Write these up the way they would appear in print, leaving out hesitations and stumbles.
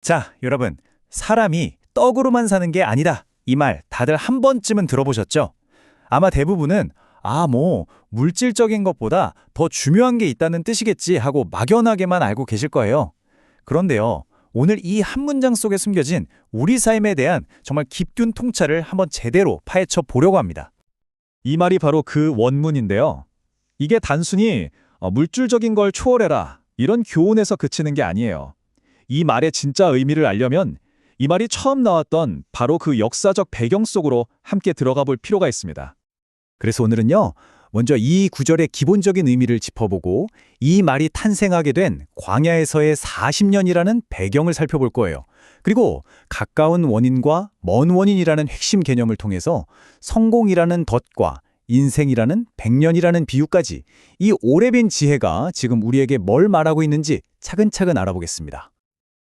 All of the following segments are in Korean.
자, 여러분, 사람이 떡으로만 사는 게 아니다. 이 말 다들 한 번쯤은 들어보셨죠? 아마 대부분은 물질적인 것보다 더 중요한 게 있다는 뜻이겠지 하고 막연하게만 알고 계실 거예요. 그런데요, 오늘 이 한 문장 속에 숨겨진 우리 삶에 대한 정말 깊은 통찰을 한번 제대로 파헤쳐 보려고 합니다. 이 말이 바로 그 원문인데요. 이게 단순히 물질적인 걸 초월해라 이런 교훈에서 그치는 게 아니에요. 이 말의 진짜 의미를 알려면 이 말이 처음 나왔던 바로 그 역사적 배경 속으로 함께 들어가 볼 필요가 있습니다. 그래서 오늘은요, 먼저 이 구절의 기본적인 의미를 짚어보고 이 말이 탄생하게 된 광야에서의 40년이라는 배경을 살펴볼 거예요. 그리고 가까운 원인과 먼 원인이라는 핵심 개념을 통해서 성공이라는 덫과 인생이라는 100년이라는 비유까지 이 오래된 지혜가 지금 우리에게 뭘 말하고 있는지 차근차근 알아보겠습니다.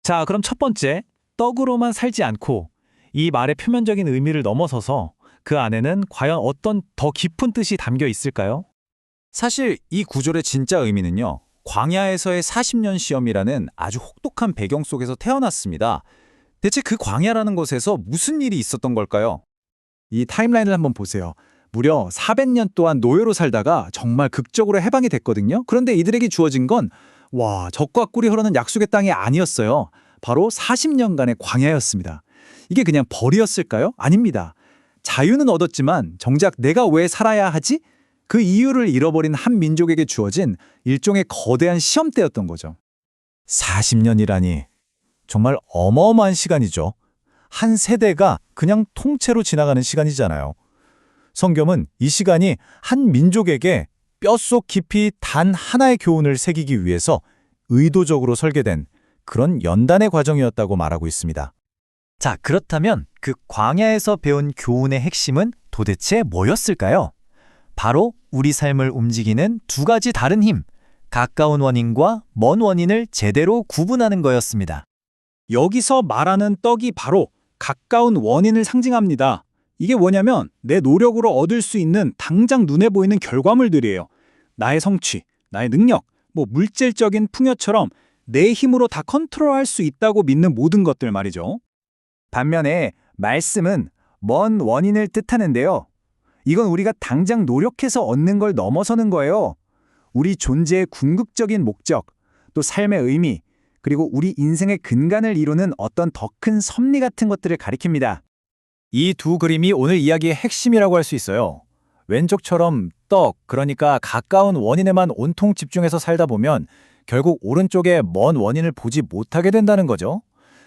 자, 그럼 첫 번째, 떡으로만 살지 않고 이 말의 표면적인 의미를 넘어서서 그 안에는 과연 어떤 더 깊은 뜻이 담겨 있을까요? 사실 이 구절의 진짜 의미는요, 광야에서의 40년 시험이라는 아주 혹독한 배경 속에서 태어났습니다. 대체 그 광야라는 곳에서 무슨 일이 있었던 걸까요? 이 타임라인을 한번 보세요. 무려 400년 동안 노예로 살다가 정말 극적으로 해방이 됐거든요. 그런데 이들에게 주어진 건 젖과 꿀이 흐르는 약속의 땅이 아니었어요. 바로 40년간의 광야였습니다. 이게 그냥 벌이었을까요? 아닙니다. 자유는 얻었지만 정작 내가 왜 살아야 하지? 그 이유를 잃어버린 한 민족에게 주어진 일종의 거대한 시험대였던 거죠. 40년이라니 정말 어마어마한 시간이죠. 한 세대가 그냥 통째로 지나가는 시간이잖아요. 성경은 이 시간이 한 민족에게 뼛속 깊이 단 하나의 교훈을 새기기 위해서 의도적으로 설계된 그런 연단의 과정이었다고 말하고 있습니다. 자, 그렇다면 그 광야에서 배운 교훈의 핵심은 도대체 뭐였을까요? 바로 우리 삶을 움직이는 두 가지 다른 힘, 가까운 원인과 먼 원인을 제대로 구분하는 거였습니다. 여기서 말하는 떡이 바로 가까운 원인을 상징합니다. 이게 뭐냐면 내 노력으로 얻을 수 있는 당장 눈에 보이는 결과물들이에요. 나의 성취, 나의 능력, 물질적인 풍요처럼 내 힘으로 다 컨트롤할 수 있다고 믿는 모든 것들 말이죠. 반면에 말씀은 먼 원인을 뜻하는데요. 이건 우리가 당장 노력해서 얻는 걸 넘어서는 거예요. 우리 존재의 궁극적인 목적, 또 삶의 의미, 그리고 우리 인생의 근간을 이루는 어떤 더 큰 섭리 같은 것들을 가리킵니다. 이 두 그림이 오늘 이야기의 핵심이라고 할 수 있어요. 왼쪽처럼 떡, 그러니까 가까운 원인에만 온통 집중해서 살다 보면 결국 오른쪽의 먼 원인을 보지 못하게 된다는 거죠.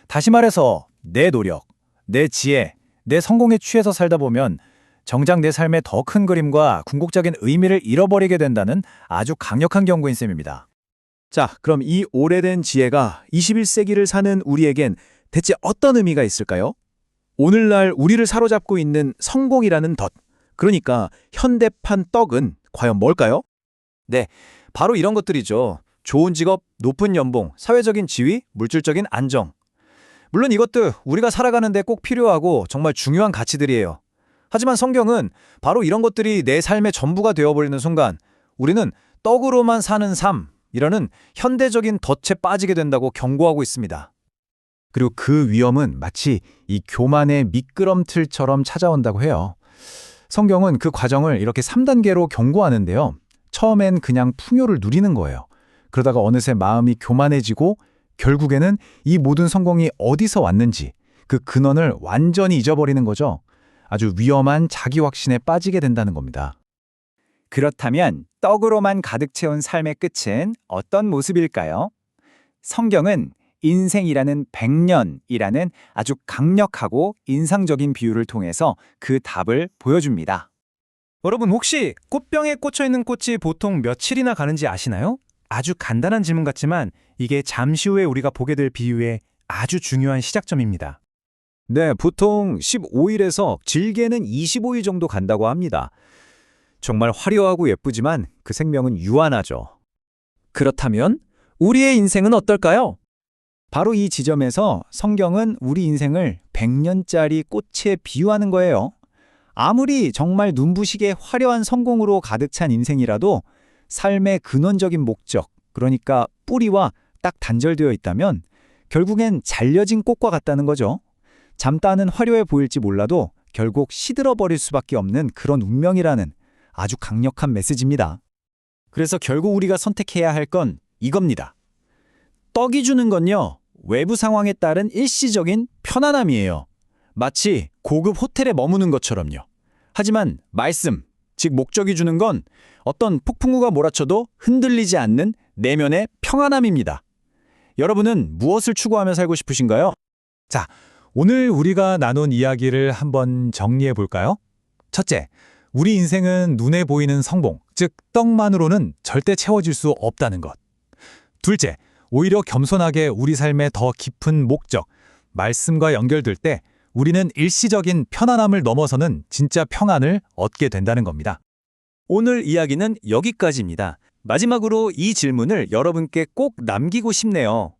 다시 말해서 내 노력, 내 지혜, 내 성공에 취해서 살다 보면 정작 내 삶의 더 큰 그림과 궁극적인 의미를 잃어버리게 된다는 아주 강력한 경고인 셈입니다. 자, 그럼 이 오래된 지혜가 21세기를 사는 우리에겐 대체 어떤 의미가 있을까요? 오늘날 우리를 사로잡고 있는 성공이라는 덫, 그러니까 현대판 떡은 과연 뭘까요? 네, 바로 이런 것들이죠. 좋은 직업, 높은 연봉, 사회적인 지위, 물질적인 안정. 물론 이것도 우리가 살아가는 데 꼭 필요하고 정말 중요한 가치들이에요. 하지만 성경은 바로 이런 것들이 내 삶의 전부가 되어버리는 순간 우리는 떡으로만 사는 삶이라는 현대적인 덫에 빠지게 된다고 경고하고 있습니다. 그리고 그 위험은 마치 이 교만의 미끄럼틀처럼 찾아온다고 해요. 성경은 그 과정을 이렇게 3단계로 경고하는데요. 처음엔 그냥 풍요를 누리는 거예요. 그러다가 어느새 마음이 교만해지고 결국에는 이 모든 성공이 어디서 왔는지 그 근원을 완전히 잊어버리는 거죠. 아주 위험한 자기 확신에 빠지게 된다는 겁니다. 그렇다면 떡으로만 가득 채운 삶의 끝은 어떤 모습일까요? 성경은 인생이라는 100년이라는 아주 강력하고 인상적인 비유를 통해서 그 답을 보여줍니다. 여러분 혹시 꽃병에 꽂혀있는 꽃이 보통 며칠이나 가는지 아시나요? 아주 간단한 질문 같지만 이게 잠시 후에 우리가 보게 될 비유의 아주 중요한 시작점입니다. 네, 보통 15일에서 길게는 25일 정도 간다고 합니다. 정말 화려하고 예쁘지만 그 생명은 유한하죠. 그렇다면 우리의 인생은 어떨까요? 바로 이 지점에서 성경은 우리 인생을 100년짜리 꽃에 비유하는 거예요. 아무리 정말 눈부시게 화려한 성공으로 가득 찬 인생이라도 삶의 근원적인 목적, 그러니까 뿌리와 딱 단절되어 있다면 결국엔 잘려진 꽃과 같다는 거죠. 잠깐은 화려해 보일지 몰라도 결국 시들어버릴 수밖에 없는 그런 운명이라는 아주 강력한 메시지입니다. 그래서 결국 우리가 선택해야 할 건 이겁니다. 떡이 주는 건요, 외부 상황에 따른 일시적인 편안함이에요. 마치 고급 호텔에 머무는 것처럼요. 하지만 말씀, 즉 목적이 주는 건 어떤 폭풍우가 몰아쳐도 흔들리지 않는 내면의 평안함입니다. 여러분은 무엇을 추구하며 살고 싶으신가요? 자, 오늘 우리가 나눈 이야기를 한번 정리해 볼까요? 첫째, 우리 인생은 눈에 보이는 성공, 즉 떡만으로는 절대 채워질 수 없다는 것. 둘째, 오히려 겸손하게 우리 삶의 더 깊은 목적, 말씀과 연결될 때 우리는 일시적인 편안함을 넘어서는 진짜 평안을 얻게 된다는 겁니다. 오늘 이야기는 여기까지입니다. 마지막으로 이 질문을 여러분께 꼭 남기고 싶네요.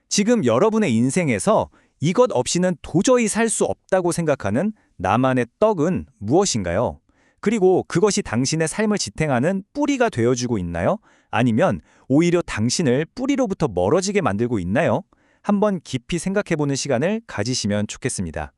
지금 여러분의 인생에서 이것 없이는 도저히 살 수 없다고 생각하는 나만의 떡은 무엇인가요? 그리고 그것이 당신의 삶을 지탱하는 뿌리가 되어주고 있나요? 아니면 오히려 당신을 뿌리로부터 멀어지게 만들고 있나요? 한번 깊이 생각해보는 시간을 가지시면 좋겠습니다.